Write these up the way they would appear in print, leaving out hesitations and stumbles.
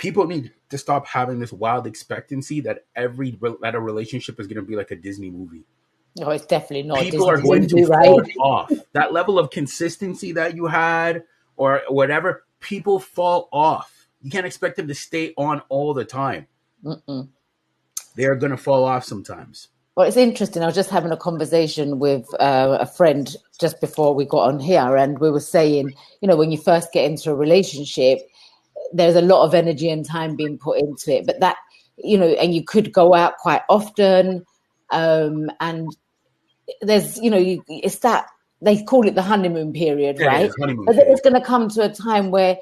People need to stop having this wild expectancy that that a relationship is going to be like a Disney movie. No, it's definitely not People Disney are going to movie, right? fall off. That level of consistency that you had or whatever, people fall off. You can't expect them to stay on all the time. Mm-mm. They're going to fall off sometimes. Well, it's interesting. I was just having a conversation with a friend just before we got on here, and we were saying, when you first get into a relationship, there's a lot of energy and time being put into it, but that, and you could go out quite often, and there's, it's that they call it the honeymoon period, It right? is honeymoon But then phase. it's going to come to a time where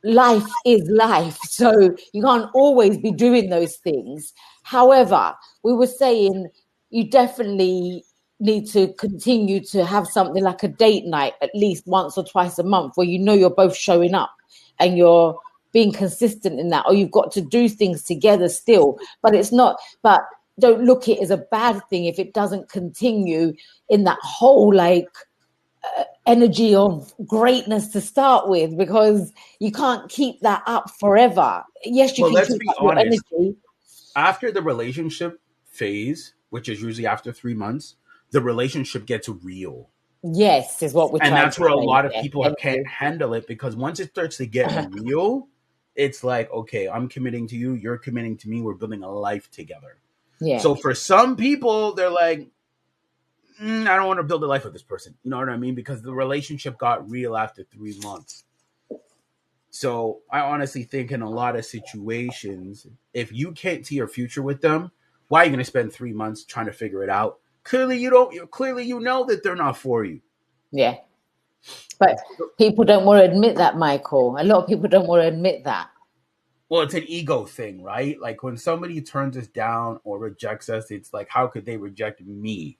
life is life, so you can't always be doing those things. However, we were saying you definitely need to continue to have something like a date night at least once or twice a month where you're both showing up and you're being consistent in that, or you've got to do things together still, but don't look at it as a bad thing if it doesn't continue in that whole energy of greatness to start with, because you can't keep that up forever. Yes, you Well, can let's keep be up your honest. energy. After the relationship phase, which is usually after 3 months, the relationship gets real. Yes, is what we're And trying that's to where a say. lot of Yeah, people can't energy. handle it, because once it starts to get real, it's like, okay, I'm committing to you, you're committing to me, we're building a life together. Yeah, So for some people, they're like, I don't want to build a life with this person. You know what I mean? Because the relationship got real after 3 months. So I honestly think in a lot of situations, if you can't see your future with them, why are you going to spend 3 months trying to figure it out? Clearly, you don't. Clearly, you know that they're not for you. yeah. But people don't want to admit that, Michael. A lot of people don't want to admit that. Well, it's an ego thing, right? Like when somebody turns us down or rejects us, it's like, how could they reject me?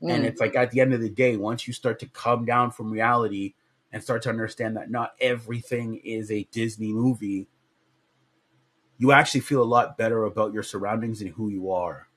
And it's like at the end of the day, once you start to come down from reality and start to understand that not everything is a Disney movie, you actually feel a lot better about your surroundings and who you are.